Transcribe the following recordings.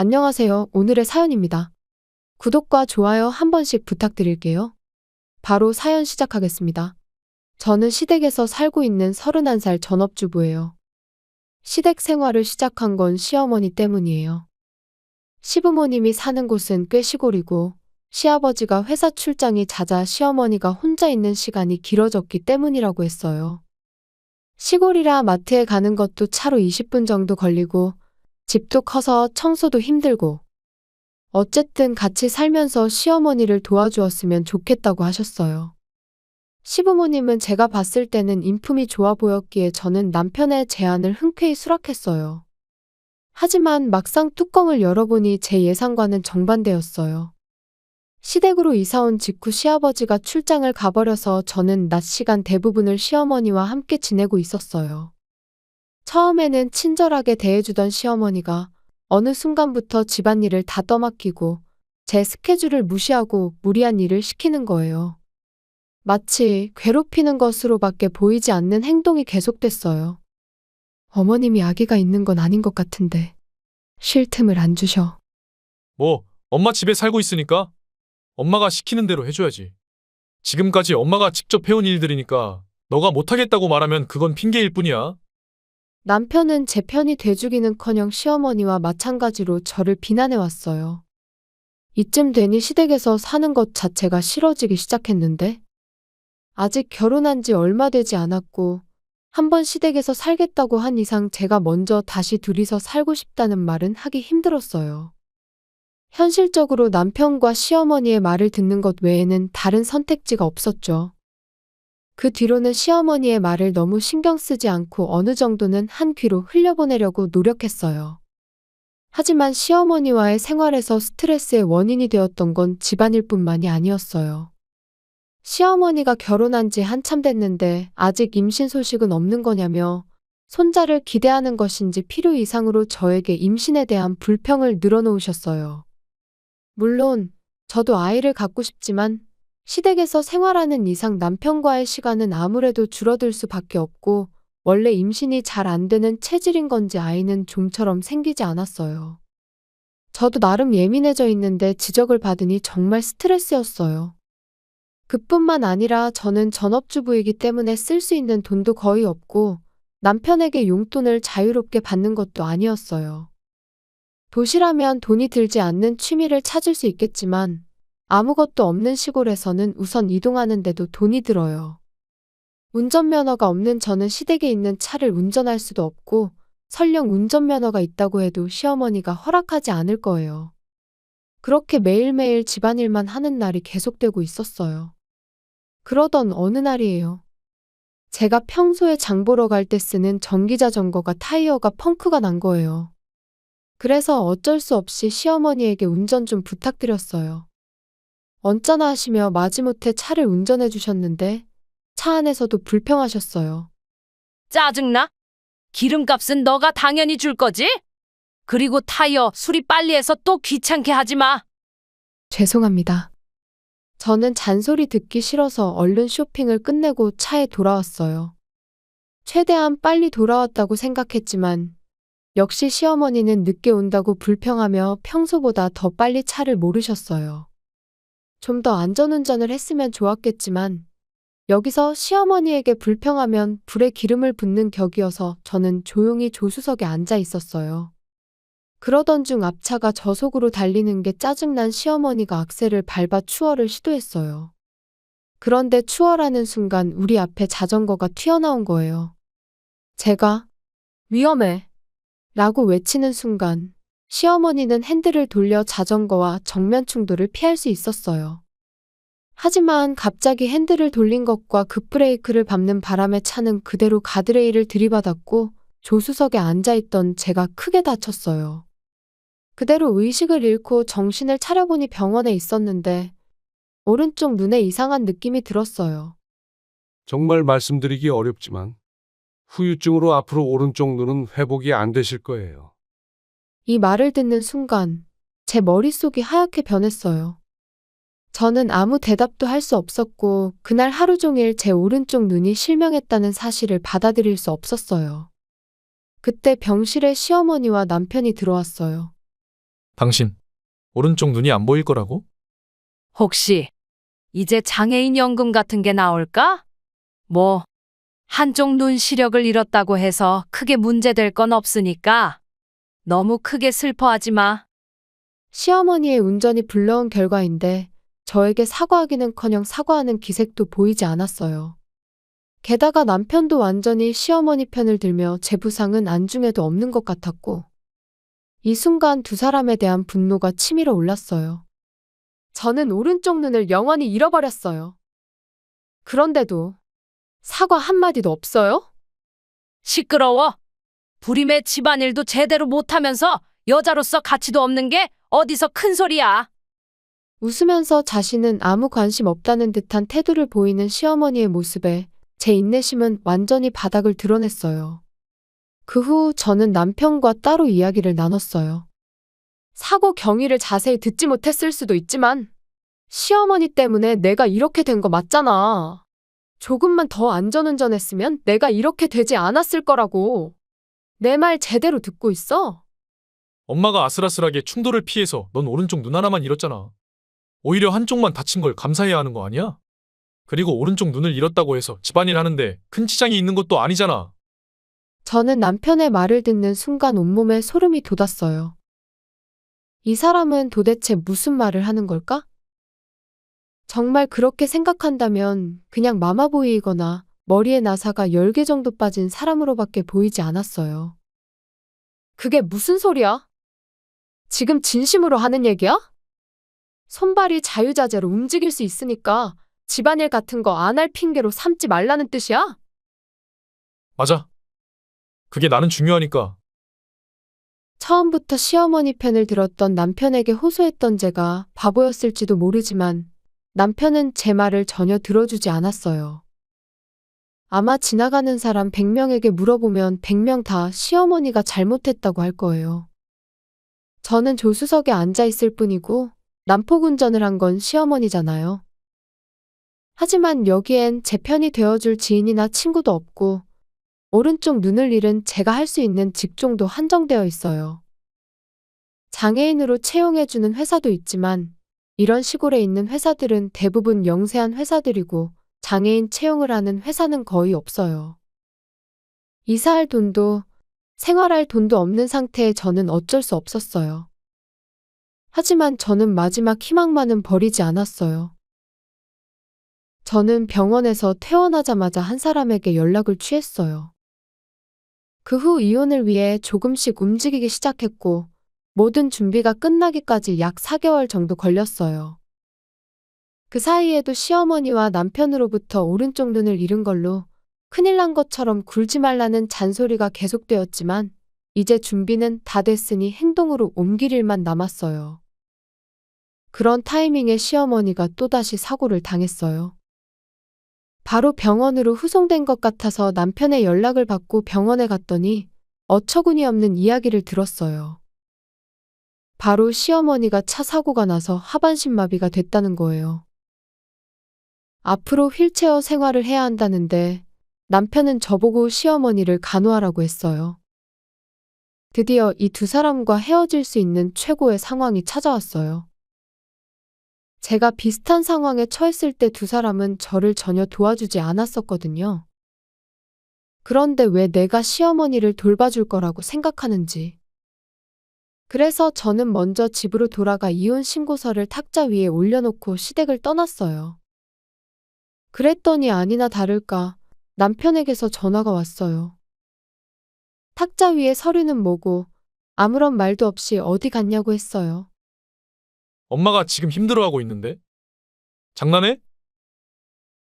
안녕하세요. 오늘의 사연입니다. 구독과 좋아요 한 번씩 부탁드릴게요. 바로 사연 시작하겠습니다. 저는 시댁에서 살고 있는 31살 전업주부예요. 시댁 생활을 시작한 건 시어머니 때문이에요. 시부모님이 사는 곳은 꽤 시골이고 시아버지가 회사 출장이 잦아 시어머니가 혼자 있는 시간이 길어졌기 때문이라고 했어요. 시골이라 마트에 가는 것도 차로 20분 정도 걸리고 집도 커서 청소도 힘들고 어쨌든 같이 살면서 시어머니를 도와주었으면 좋겠다고 하셨어요. 시부모님은 제가 봤을 때는 인품이 좋아 보였기에 저는 남편의 제안을 흔쾌히 수락했어요. 하지만 막상 뚜껑을 열어보니 제 예상과는 정반대였어요. 시댁으로 이사온 직후 시아버지가 출장을 가버려서 저는 낮 시간 대부분을 시어머니와 함께 지내고 있었어요. 처음에는 친절하게 대해주던 시어머니가 어느 순간부터 집안일을 다 떠맡기고 제 스케줄을 무시하고 무리한 일을 시키는 거예요. 마치 괴롭히는 것으로밖에 보이지 않는 행동이 계속됐어요. 어머님이 아기가 있는 건 아닌 것 같은데 쉴 틈을 안 주셔. 엄마 집에 살고 있으니까 엄마가 시키는 대로 해줘야지. 지금까지 엄마가 직접 해온 일들이니까 너가 못하겠다고 말하면 그건 핑계일 뿐이야. 남편은 제 편이 돼주기는커녕 시어머니와 마찬가지로 저를 비난해왔어요. 이쯤 되니 시댁에서 사는 것 자체가 싫어지기 시작했는데 아직 결혼한 지 얼마 되지 않았고 한번 시댁에서 살겠다고 한 이상 제가 먼저 다시 둘이서 살고 싶다는 말은 하기 힘들었어요. 현실적으로 남편과 시어머니의 말을 듣는 것 외에는 다른 선택지가 없었죠. 그 뒤로는 시어머니의 말을 너무 신경 쓰지 않고 어느 정도는 한 귀로 흘려보내려고 노력했어요. 하지만 시어머니와의 생활에서 스트레스의 원인이 되었던 건 집안일뿐만이 아니었어요. 시어머니가 결혼한 지 한참 됐는데 아직 임신 소식은 없는 거냐며 손자를 기대하는 것인지 필요 이상으로 저에게 임신에 대한 불평을 늘어놓으셨어요. 물론 저도 아이를 갖고 싶지만 시댁에서 생활하는 이상 남편과의 시간은 아무래도 줄어들 수밖에 없고 원래 임신이 잘 안 되는 체질인 건지 아이는 좀처럼 생기지 않았어요. 저도 나름 예민해져 있는데 지적을 받으니 정말 스트레스였어요. 그뿐만 아니라 저는 전업주부이기 때문에 쓸 수 있는 돈도 거의 없고 남편에게 용돈을 자유롭게 받는 것도 아니었어요. 도시라면 돈이 들지 않는 취미를 찾을 수 있겠지만 아무것도 없는 시골에서는 우선 이동하는 데도 돈이 들어요. 운전면허가 없는 저는 시댁에 있는 차를 운전할 수도 없고 설령 운전면허가 있다고 해도 시어머니가 허락하지 않을 거예요. 그렇게 매일매일 집안일만 하는 날이 계속되고 있었어요. 그러던 어느 날이에요. 제가 평소에 장 보러 갈 때 쓰는 전기자전거가 타이어가 펑크가 난 거예요. 그래서 어쩔 수 없이 시어머니에게 운전 좀 부탁드렸어요. 언짢아 하시며 마지못해 차를 운전해 주셨는데 차 안에서도 불평하셨어요. 짜증나? 기름값은 너가 당연히 줄 거지? 그리고 타이어 수리 빨리 해서 또 귀찮게 하지 마. 죄송합니다. 저는 잔소리 듣기 싫어서 얼른 쇼핑을 끝내고 차에 돌아왔어요. 최대한 빨리 돌아왔다고 생각했지만 역시 시어머니는 늦게 온다고 불평하며 평소보다 더 빨리 차를 몰으셨어요. 좀 더 안전운전을 했으면 좋았겠지만 여기서 시어머니에게 불평하면 불에 기름을 붓는 격이어서 저는 조용히 조수석에 앉아 있었어요. 그러던 중 앞차가 저속으로 달리는 게 짜증난 시어머니가 악셀을 밟아 추월을 시도했어요. 그런데 추월하는 순간 우리 앞에 자전거가 튀어나온 거예요. 제가 위험해! 라고 외치는 순간 시어머니는 핸들을 돌려 자전거와 정면 충돌을 피할 수 있었어요. 하지만 갑자기 핸들을 돌린 것과 급브레이크를 밟는 바람에 차는 그대로 가드레일을 들이받았고 조수석에 앉아있던 제가 크게 다쳤어요. 그대로 의식을 잃고 정신을 차려보니 병원에 있었는데 오른쪽 눈에 이상한 느낌이 들었어요. 정말 말씀드리기 어렵지만 후유증으로 앞으로 오른쪽 눈은 회복이 안 되실 거예요. 이 말을 듣는 순간 제 머릿속이 하얗게 변했어요. 저는 아무 대답도 할 수 없었고 그날 하루 종일 제 오른쪽 눈이 실명했다는 사실을 받아들일 수 없었어요. 그때 병실에 시어머니와 남편이 들어왔어요. 당신, 오른쪽 눈이 안 보일 거라고? 혹시 이제 장애인 연금 같은 게 나올까? 뭐, 한쪽 눈 시력을 잃었다고 해서 크게 문제될 건 없으니까 너무 크게 슬퍼하지 마. 시어머니의 운전이 불러온 결과인데 저에게 사과하기는커녕 사과하는 기색도 보이지 않았어요. 게다가 남편도 완전히 시어머니 편을 들며 제 부상은 안중에도 없는 것 같았고 이 순간 두 사람에 대한 분노가 치밀어 올랐어요. 저는 오른쪽 눈을 영원히 잃어버렸어요. 그런데도 사과 한마디도 없어요? 시끄러워. 불임의 집안일도 제대로 못하면서 여자로서 가치도 없는 게 어디서 큰 소리야. 웃으면서 자신은 아무 관심 없다는 듯한 태도를 보이는 시어머니의 모습에 제 인내심은 완전히 바닥을 드러냈어요. 그 후 저는 남편과 따로 이야기를 나눴어요. 사고 경위를 자세히 듣지 못했을 수도 있지만 시어머니 때문에 내가 이렇게 된 거 맞잖아. 조금만 더 안전운전했으면 내가 이렇게 되지 않았을 거라고. 내 말 제대로 듣고 있어? 엄마가 아슬아슬하게 충돌을 피해서 넌 오른쪽 눈 하나만 잃었잖아. 오히려 한쪽만 다친 걸 감사해야 하는 거 아니야? 그리고 오른쪽 눈을 잃었다고 해서 집안일 하는데 큰 지장이 있는 것도 아니잖아. 저는 남편의 말을 듣는 순간 온몸에 소름이 돋았어요. 이 사람은 도대체 무슨 말을 하는 걸까? 정말 그렇게 생각한다면 그냥 마마보이이거나 머리에 나사가 10개 정도 빠진 사람으로밖에 보이지 않았어요. 그게 무슨 소리야? 지금 진심으로 하는 얘기야? 손발이 자유자재로 움직일 수 있으니까 집안일 같은 거 안 할 핑계로 삼지 말라는 뜻이야? 맞아. 그게 나는 중요하니까. 처음부터 시어머니 편을 들었던 남편에게 호소했던 제가 바보였을지도 모르지만 남편은 제 말을 전혀 들어주지 않았어요. 아마 지나가는 사람 100명에게 물어보면 100명 다 시어머니가 잘못했다고 할 거예요. 저는 조수석에 앉아 있을 뿐이고 난폭 운전을 한 건 시어머니잖아요. 하지만 여기엔 제 편이 되어줄 지인이나 친구도 없고 오른쪽 눈을 잃은 제가 할 수 있는 직종도 한정되어 있어요. 장애인으로 채용해주는 회사도 있지만 이런 시골에 있는 회사들은 대부분 영세한 회사들이고 장애인 채용을 하는 회사는 거의 없어요. 이사할 돈도 생활할 돈도 없는 상태에 저는 어쩔 수 없었어요. 하지만 저는 마지막 희망만은 버리지 않았어요. 저는 병원에서 퇴원하자마자 한 사람에게 연락을 취했어요. 그 후 이혼을 위해 조금씩 움직이기 시작했고 모든 준비가 끝나기까지 약 4개월 정도 걸렸어요. 그 사이에도 시어머니와 남편으로부터 오른쪽 눈을 잃은 걸로 큰일 난 것처럼 굴지 말라는 잔소리가 계속되었지만 이제 준비는 다 됐으니 행동으로 옮길 일만 남았어요. 그런 타이밍에 시어머니가 또다시 사고를 당했어요. 바로 병원으로 후송된 것 같아서 남편의 연락을 받고 병원에 갔더니 어처구니 없는 이야기를 들었어요. 바로 시어머니가 차 사고가 나서 하반신 마비가 됐다는 거예요. 앞으로 휠체어 생활을 해야 한다는데 남편은 저보고 시어머니를 간호하라고 했어요. 드디어 이 두 사람과 헤어질 수 있는 최고의 상황이 찾아왔어요. 제가 비슷한 상황에 처했을 때 두 사람은 저를 전혀 도와주지 않았었거든요. 그런데 왜 내가 시어머니를 돌봐줄 거라고 생각하는지. 그래서 저는 먼저 집으로 돌아가 이혼 신고서를 탁자 위에 올려놓고 시댁을 떠났어요. 그랬더니 아니나 다를까 남편에게서 전화가 왔어요. 탁자 위에 서류는 뭐고 아무런 말도 없이 어디 갔냐고 했어요. 엄마가 지금 힘들어하고 있는데? 장난해?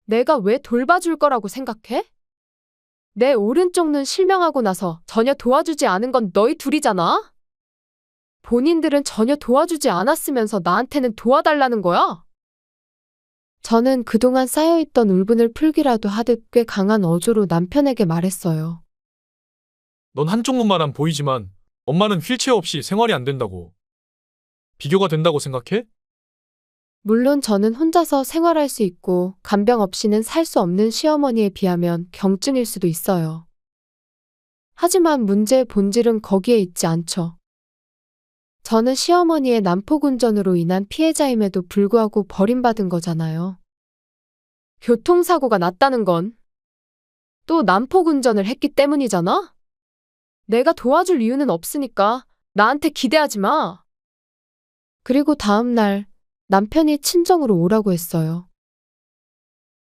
내가 왜 돌봐줄 거라고 생각해? 내 오른쪽 눈 실명하고 나서 전혀 도와주지 않은 건 너희 둘이잖아? 본인들은 전혀 도와주지 않았으면서 나한테는 도와달라는 거야? 저는 그동안 쌓여있던 울분을 풀기라도 하듯 꽤 강한 어조로 남편에게 말했어요. 넌 한쪽 눈만은 보이지만 엄마는 휠체어 없이 생활이 안 된다고. 비교가 된다고 생각해? 물론 저는 혼자서 생활할 수 있고 간병 없이는 살 수 없는 시어머니에 비하면 경증일 수도 있어요. 하지만 문제의 본질은 거기에 있지 않죠. 저는 시어머니의 난폭운전으로 인한 피해자임에도 불구하고 버림받은 거잖아요. 교통사고가 났다는 건 또 난폭운전을 했기 때문이잖아? 내가 도와줄 이유는 없으니까 나한테 기대하지 마. 그리고 다음 날 남편이 친정으로 오라고 했어요.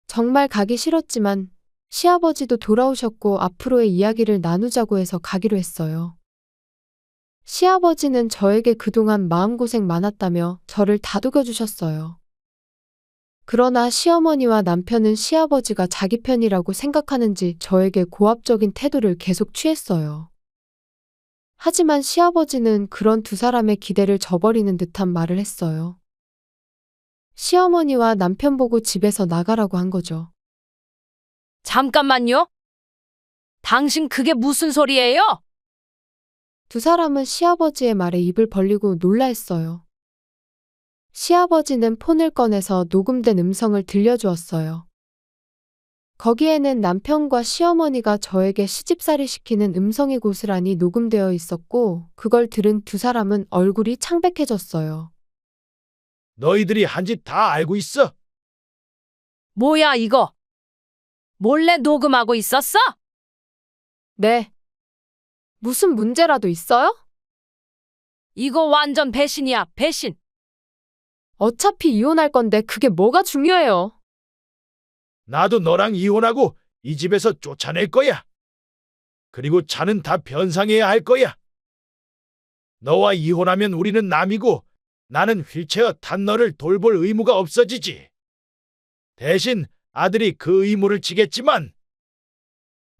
정말 가기 싫었지만 시아버지도 돌아오셨고 앞으로의 이야기를 나누자고 해서 가기로 했어요. 시아버지는 저에게 그동안 마음고생 많았다며 저를 다독여 주셨어요. 그러나 시어머니와 남편은 시아버지가 자기 편이라고 생각하는지 저에게 고압적인 태도를 계속 취했어요. 하지만 시아버지는 그런 두 사람의 기대를 저버리는 듯한 말을 했어요. 시어머니와 남편 보고 집에서 나가라고 한 거죠. 잠깐만요. 당신 그게 무슨 소리예요? 두 사람은 시아버지의 말에 입을 벌리고 놀라했어요. 시아버지는 폰을 꺼내서 녹음된 음성을 들려주었어요. 거기에는 남편과 시어머니가 저에게 시집살이 시키는 음성이 고스란히 녹음되어 있었고, 그걸 들은 두 사람은 얼굴이 창백해졌어요. 너희들이 한 짓 다 알고 있어? 뭐야 이거? 몰래 녹음하고 있었어? 네. 무슨 문제라도 있어요? 이거 완전 배신이야, 배신. 어차피 이혼할 건데 그게 뭐가 중요해요? 나도 너랑 이혼하고 이 집에서 쫓아낼 거야. 그리고 차는 다 변상해야 할 거야. 너와 이혼하면 우리는 남이고 나는 휠체어 탄 너를 돌볼 의무가 없어지지. 대신 아들이 그 의무를 지겠지만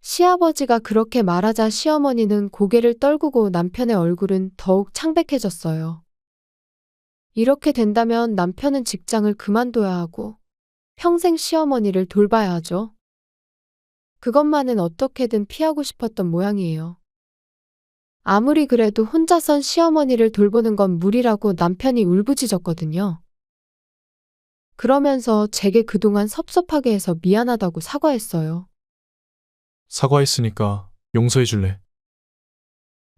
시아버지가 그렇게 말하자 시어머니는 고개를 떨구고 남편의 얼굴은 더욱 창백해졌어요. 이렇게 된다면 남편은 직장을 그만둬야 하고 평생 시어머니를 돌봐야 하죠. 그것만은 어떻게든 피하고 싶었던 모양이에요. 아무리 그래도 혼자선 시어머니를 돌보는 건 무리라고 남편이 울부짖었거든요. 그러면서 제게 그동안 섭섭하게 해서 미안하다고 사과했어요. 사과했으니까 용서해 줄래?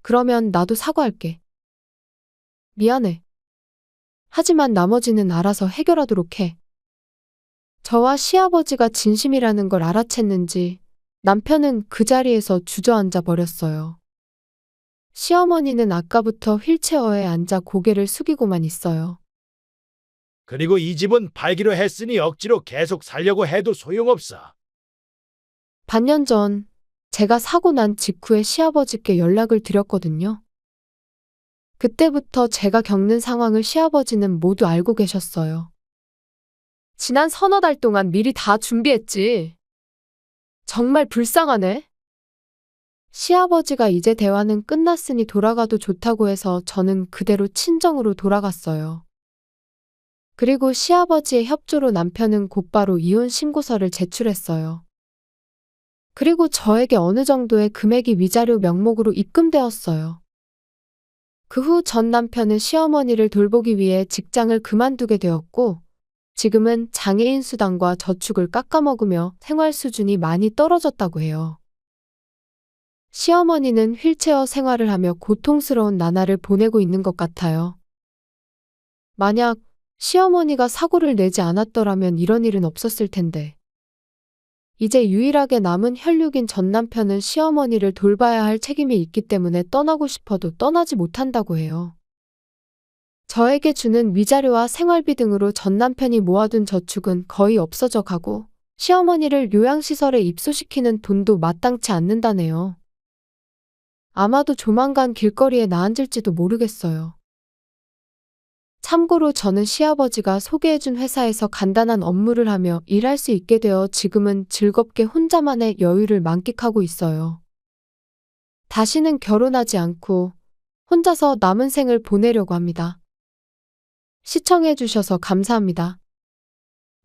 그러면 나도 사과할게. 미안해. 하지만 나머지는 알아서 해결하도록 해. 저와 시아버지가 진심이라는 걸 알아챘는지 남편은 그 자리에서 주저앉아 버렸어요. 시어머니는 아까부터 휠체어에 앉아 고개를 숙이고만 있어요. 그리고 이 집은 팔기로 했으니 억지로 계속 살려고 해도 소용없어. 반년 전 제가 사고 난 직후에 시아버지께 연락을 드렸거든요. 그때부터 제가 겪는 상황을 시아버지는 모두 알고 계셨어요. 지난 서너 달 동안 미리 다 준비했지. 정말 불쌍하네. 시아버지가 이제 대화는 끝났으니 돌아가도 좋다고 해서 저는 그대로 친정으로 돌아갔어요. 그리고 시아버지의 협조로 남편은 곧바로 이혼 신고서를 제출했어요. 그리고 저에게 어느 정도의 금액이 위자료 명목으로 입금되었어요. 그 후 전 남편은 시어머니를 돌보기 위해 직장을 그만두게 되었고, 지금은 장애인 수당과 저축을 깎아먹으며 생활 수준이 많이 떨어졌다고 해요. 시어머니는 휠체어 생활을 하며 고통스러운 나날을 보내고 있는 것 같아요. 만약 시어머니가 사고를 내지 않았더라면 이런 일은 없었을 텐데. 이제 유일하게 남은 혈육인 전 남편은 시어머니를 돌봐야 할 책임이 있기 때문에 떠나고 싶어도 떠나지 못한다고 해요. 저에게 주는 위자료와 생활비 등으로 전 남편이 모아둔 저축은 거의 없어져 가고 시어머니를 요양시설에 입소시키는 돈도 마땅치 않는다네요. 아마도 조만간 길거리에 나앉을지도 모르겠어요. 참고로 저는 시아버지가 소개해준 회사에서 간단한 업무를 하며 일할 수 있게 되어 지금은 즐겁게 혼자만의 여유를 만끽하고 있어요. 다시는 결혼하지 않고 혼자서 남은 생을 보내려고 합니다. 시청해주셔서 감사합니다.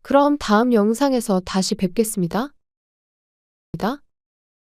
그럼 다음 영상에서 다시 뵙겠습니다.